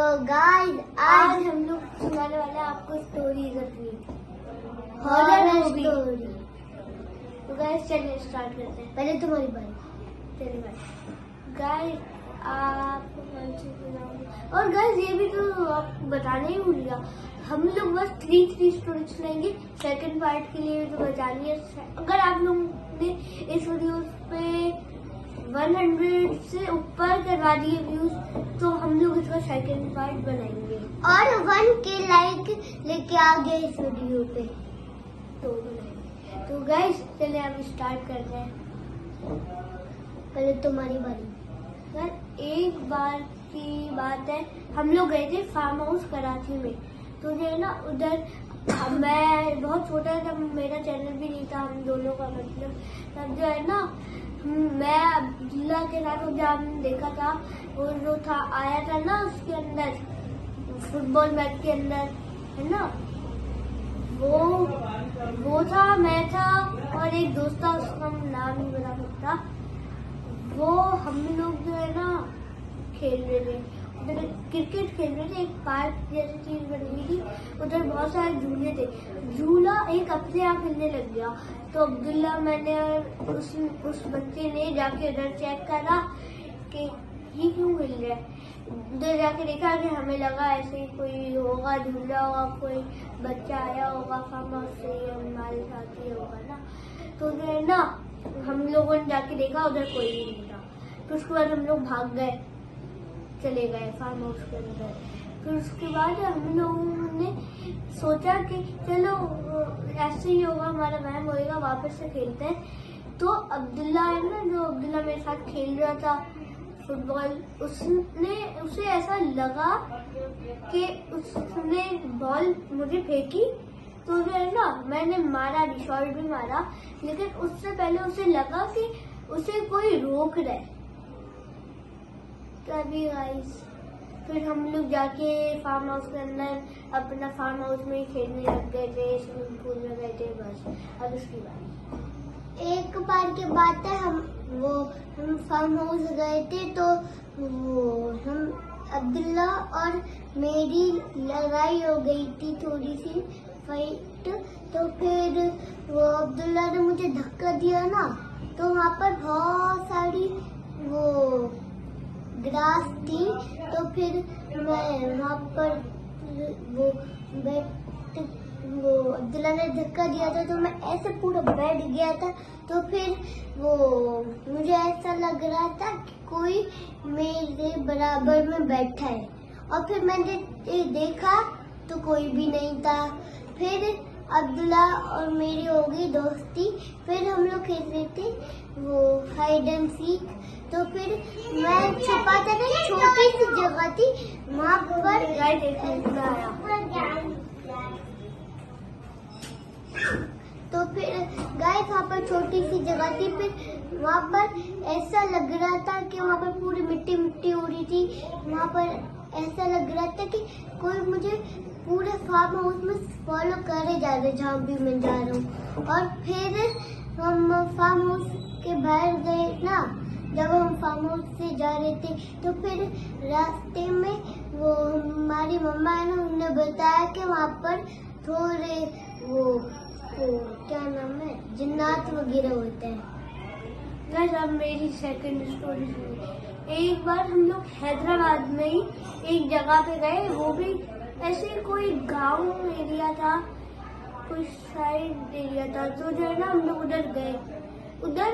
तो गाइस आज हम लोग सुनाने वाले हैं आपको स्टोरीज अपनी हॉरर स्टोरी। तो गाइस चलिए स्टार्ट करते हैं। पहले तुम्हारी बारी। चलिए गाइस आपको कौन सी सुनाऊंगी। और गाइस ये भी तो आपको बताना ही भूल गया, हम लोग बस थ्री स्टोरी सुनाएंगे। सेकंड पार्ट के लिए तो बचानी है। अगर आप लोगों ने इस वीडियो पे 100 से ऊपर करवा दिए व्यूज तो हम लोग इसका सेकंड पार्ट बनाएंगे और 1K लाइक लेके आ गए इस वीडियो पे तो बनाएंगे। तो गाइस चलिए हम स्टार्ट करते हैं। पहले तुम्हारी बारी। सर एक बार की बात है, हम लोग गए थे फार्म हाउस कराची में। तो जो है ना उधर मैं बहुत छोटा था, मेरा चैनल भी नहीं था हम दोनों का, मतलब तब जो है ना मैं अब्दुल्ला के साथ जब देखा था और जो था आया था ना उसके अंदर फुटबॉल मैच के अंदर है ना, वो था, मैं था और एक दोस्त था, उसका नाम नहीं बता सकता। वो हम लोग जो है ना खेल रहे थे उधर, क्रिकेट खेल रहे थे। एक पार्क जैसी चीज बनी हुई थी, उधर बहुत सारे झूले थे। झूला एक अपने आप हिलने लग गया। तो अब्दुल्ला मैंने उस बच्चे ने जाके उधर चेक करा कि ये क्यों हिल रहा है। उधर जाके देखा कि हमें लगा ऐसे ही कोई होगा, झूला होगा, कोई बच्चा आया होगा फार्म हाउस से, हमारे साथ ही होगा ना। तो जो है ना हम लोगों ने जाके देखा उधर कोई नहीं था। तो उसके बाद हम लोग भाग गए, चले गए फार्म हाउस के अंदर। फिर उसके बाद हम लोगों ने सोचा कि चलो ऐसे ही होगा, हमारा वहम होएगा, वापस से खेलते हैं। तो अब्दुल्ला है ना, जो अब्दुल्ला मेरे साथ खेल रहा था फुटबॉल, उसे ऐसा लगा कि उसने बॉल मुझे फेंकी। तो जो है ना मैंने मारा भी, शॉट भी मारा, लेकिन उससे पहले उसे लगा कि उसे कोई रोक रहा है। तभी गाइस फिर हम लोग जाके फार्म हाउस के अंदर अपना फार्म हाउस में ही खेलने लग गए थे, स्विमिंग पूल में गए थे बस। अब उसकी बात, एक बार की बात है, हम फार्म हाउस गए थे। तो हम अब्दुल्ला और मेरी लड़ाई हो गई थी, थोड़ी सी फाइट। तो फिर वो अब्दुल्ला ने मुझे धक्का दिया ना, तो वहाँ पर बहुत सारी वो ग्रास थी। तो फिर मैं वहाँ पर वो अब्दुल्ला ने धक्का दिया था तो मैं ऐसे पूरा बैठ गया था। तो फिर मुझे ऐसा लग रहा था कि कोई मेरे बराबर में बैठा है, और फिर मैंने देखा तो कोई भी नहीं था। फिर अब्दुल्ला और मेरी हो गई दोस्ती। फिर हम लोग खेल रहे थे वो हाइड एंड सीक। तो फिर मैं छुपा था, छोटी सी जगह थी वहाँ पर गाय देखने आया। तो फिर गाय वहाँ पर छोटी सी जगह थी। फिर वहाँ पर ऐसा लग रहा था कि वहाँ पर पूरी मिट्टी मिट्टी हो रही थी। वहाँ पर ऐसा लग रहा था कि कोई मुझे पूरे फार्म हाउस में फॉलो करे जा रहे जहाँ भी मैं जा रहा हूँ। और फिर हम फार्म हाउस के बाहर गए ना, जब हम फार्म हाउस से जा रहे थे तो फिर रास्ते में वो हमारी मम्मा है ना, उन्होंने बताया कि वहाँ पर थोड़े वो क्या नाम है, जिन्नात वगैरह होते हैं। अब मेरी सेकंड स्टोरी सुनी। एक बार हम लोग हैदराबाद में ही एक जगह पे गए, वो भी ऐसे कोई गांव एरिया था, कोई साइड एरिया था। तो जो है ना हम लोग उधर गए, उधर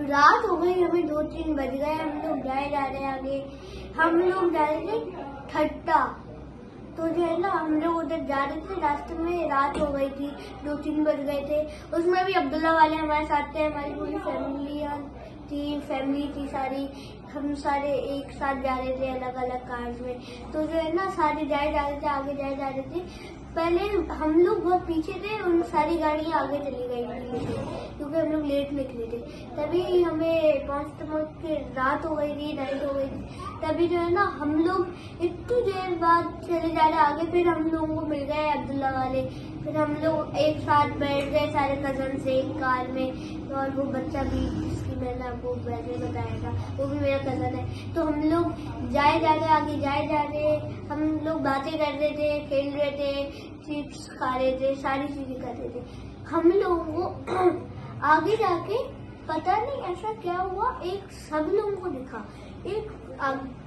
रात हो गई, हमें 2-3 बज गए। हम लोग जा रहे आगे, हम लोग जा रहे थे ठट्टा। तो जो है ना हम लोग उधर जा रहे थे, रास्ते में रात हो गई थी, 2-3 बज गए थे। उसमें भी अब्दुल्ला वाले हमारे साथ थे, हमारी पूरी फैमिली थी सारी। हम सारे एक साथ जा रहे थे अलग अलग कार्स में। तो जो है ना सारे जा रहे थे, आगे जा रहे थे। पहले हम लोग बहुत पीछे थे, उन सारी गाड़ियां आगे चली गई थी क्योंकि हम लोग लेट निकले थे। तभी हमें पहुंचते रात हो गई थी, नाइट हो गई थी। तभी जो है ना हम लोग इतनी देर बाद चले जा रहे आगे। फिर हम लोगों को मिल गए अब्दुल्ला वाले। फिर हम लोग एक साथ बैठ गए सारे कजन से एक कार में, और वो बच्चा भी जिसकी कि मैंने आपको पहले बताया था, वो भी मेरा कजन है। तो हम लोग जाए जा रहे आगे, जाए जा रहे, हम लोग बातें कर रहे थे, खेल रहे थे, चिप्स खा रहे थे, सारी चीजें कर रहे थे। हम लोगों को आगे जाके पता नहीं ऐसा क्या हुआ, एक सब लोगों को दिखा, एक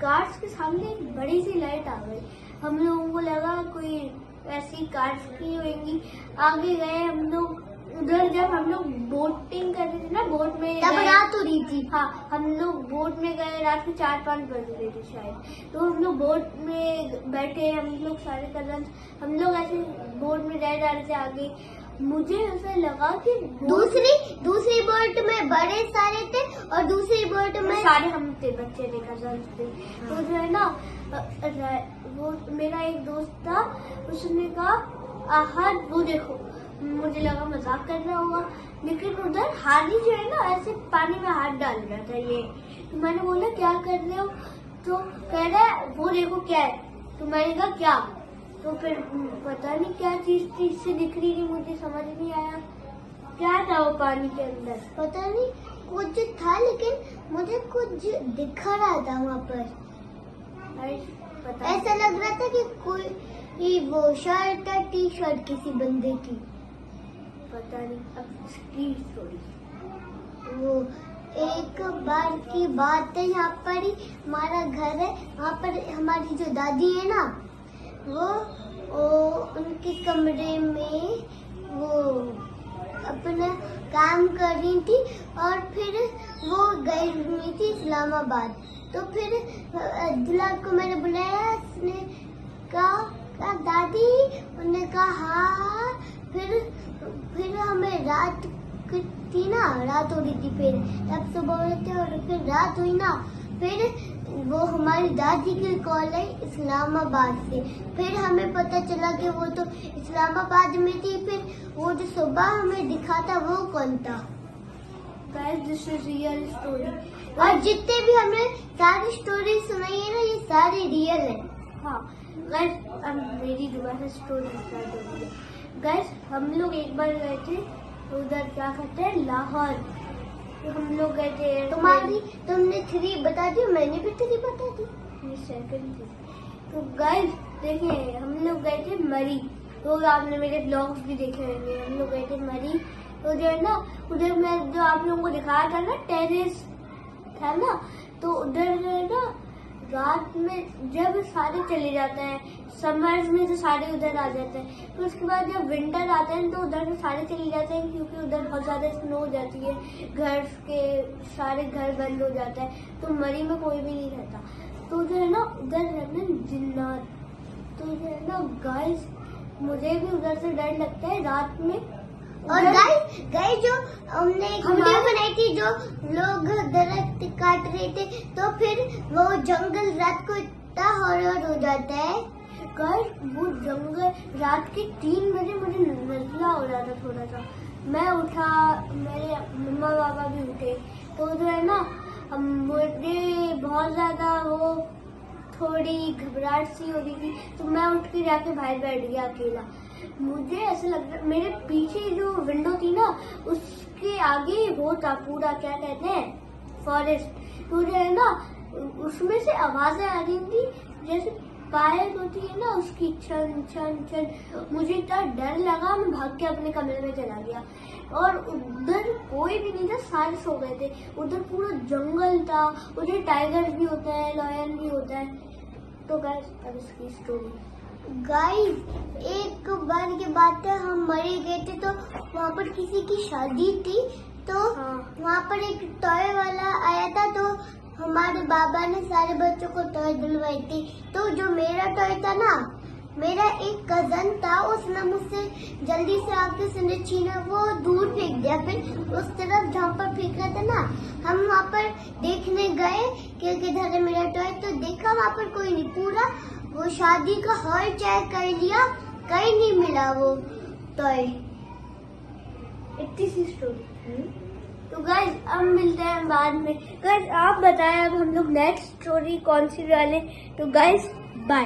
कार्स के सामने एक बड़ी सी लाइट आ गई। हम लोगों को लगा कोई ऐसी कार्स की होंगी। आगे गए हम लोग, उधर जब हम लोग बोटिंग कर रहे थे ना, बोट में तब रात हो रही थी। हाँ, हम लोग बोट में गए, रात के 4-5 बज रहे थे शायद। तो हम लोग बोट में बैठे, हम लोग सारे कजन, हम लोग ऐसे बोट में जा रहे थे आगे। मुझे ऐसा लगा कि दूसरी बोट में बड़े सारे थे और दूसरी बोट में सारे हम थे, बच्चे थे, कजन थे। तो जो है ना, वो मेरा एक दोस्त था, उसने कहा हाथ वो देखो, मुझे लगा मजाक कर रहा होगा, लेकिन उधर हाथी जो है ना ऐसे पानी में हाथ डाल रहा था ये। तो मैंने बोला क्या कर रहे हो? तो कह रहा है वो देखो क्या है। तो मैंने कहा क्या? तो फिर पता नहीं क्या चीज थी, इससे दिख रही थी, मुझे समझ नहीं आया क्या था वो पानी के अंदर। पता नहीं कुछ था, लेकिन मुझे कुछ दिखा रहा था वहाँ पर। पता ऐसा लग रहा था कि कोई वो शर्ट या टी शर्ट किसी बंदे की। पता नहीं, अब इसकी स्टोरी। वो एक बार की बात है, यहाँ पर ही हमारा घर है, वहाँ पर हमारी जो दादी है ना, वो उनके कमरे में वो अपना काम कर रही थी और फिर वो गई हुई थी इस्लामाबाद। तो फिर अब्दुल्ला को मैंने बुलाया, उसने कहा दादी, उन्होंने कहा हाँ। फिर हमें रात थी ना, रात हो रही थी, फिर तब सुबह हो रहे थे और फिर रात हुई ना, फिर वो हमारी दादी की कॉल आई इस्लामाबाद से। फिर हमें पता चला कि वो तो इस्लामाबाद में थी। फिर वो जो सुबह हमें दिखा था वो कौन था? Guys, this is real story. और जितने भी हमने सारी स्टोरी सुनाई है ना, ये सारी रियल है। हाँ गाइस, अब मेरी दोबारा स्टोरी स्टार्ट हो गई है। गाइस, हम लोग एक बार गए थे उधर, क्या कहते हैं, लाहौर। तो हम लोग गए थे। तुमने 3 बता दी, मैंने भी 3 बता दी। ये सेकंड थी। तो गाइस देखिए, हम लोग गए थे मरी। तो आपने मेरे ब्लॉग्स भी देखे होंगे, हम लोग गए थे मरी। तो जो है ना, उधर मैं जो आप लोगों को दिखाया था ना, टेरेस था ना, तो उधर जो है ना, रात में जब सारे चले जाते हैं, समर्स में तो सारे उधर आ जाते हैं। तो उसके बाद जब विंटर आते हैं तो उधर से सारे चले जाते हैं, क्योंकि उधर बहुत ज्यादा स्नो हो जाती है, घर के सारे घर बंद हो जाता है, तो मरी में कोई भी नहीं रहता। तो जो है ना, उधर रहते हैं जिन्नात। तो जो है ना गाइस, मुझे भी उधर से डर लगता है रात में। और गाइस जो हमने एक वीडियो बनाई थी, जो लोग दरख्त काट रहे थे, तो फिर वो जंगल रात को इतना हॉरर हो जाता है। गाइस, वो जंगल रात के 3 बजे मुझे नजला हो रहा था थोड़ा सा। मैं उठा, मेरे मम्मा पापा भी उठे। तो जो है ना, मुझे बहुत ज्यादा वो थोड़ी घबराहट सी हो रही थी। तो मैं उठ के जाके बाहर बैठ गया अकेला। मुझे ऐसा लग रहा, मेरे पीछे जो विंडो थी ना, उसके आगे वो था पूरा, क्या कहते हैं, फॉरेस्ट। तो जो है ना, उसमें से आवाजें आ रही थी जैसे पायल होती है ना उसकी, छन छन छन। मुझे इतना डर लगा, मैं भाग के अपने कमरे में चला गया। और उधर कोई भी नहीं था, सारे सो गए थे। उधर पूरा जंगल था, उधर टाइगर भी होता है, लायन भी होता है। तो गाइस, अब इसकी स्टोरी। गाइस, एक बार की बात है, हम मरी गए थे, तो वहाँ पर किसी की शादी थी। तो वहाँ पर एक टॉय वाला आया था, तो हमारे बाबा ने सारे बच्चों को टॉय दिलवाई थी। तो जो मेरा टॉय था ना, मेरा एक कजन था, उसने मुझसे जल्दी से आके उसने छीना, वो दूर फेंक दिया। फिर उस तरफ जहाँ पर फेंक रहा था ना, हम वहाँ पर देखने गए कि किधर है मेरा टॉय। तो देखा वहाँ पर कोई नहीं, पूरा वो शादी का हॉल चेक कर लिया, कहीं नहीं मिला वो टॉय। इतनी सी स्टोरी। तो गाइस, अब मिलते हैं बाद में। गाइस, आप बताएं अब हम लोग नेक्स्ट स्टोरी कौन सी डालें। तो गाइस, बाय।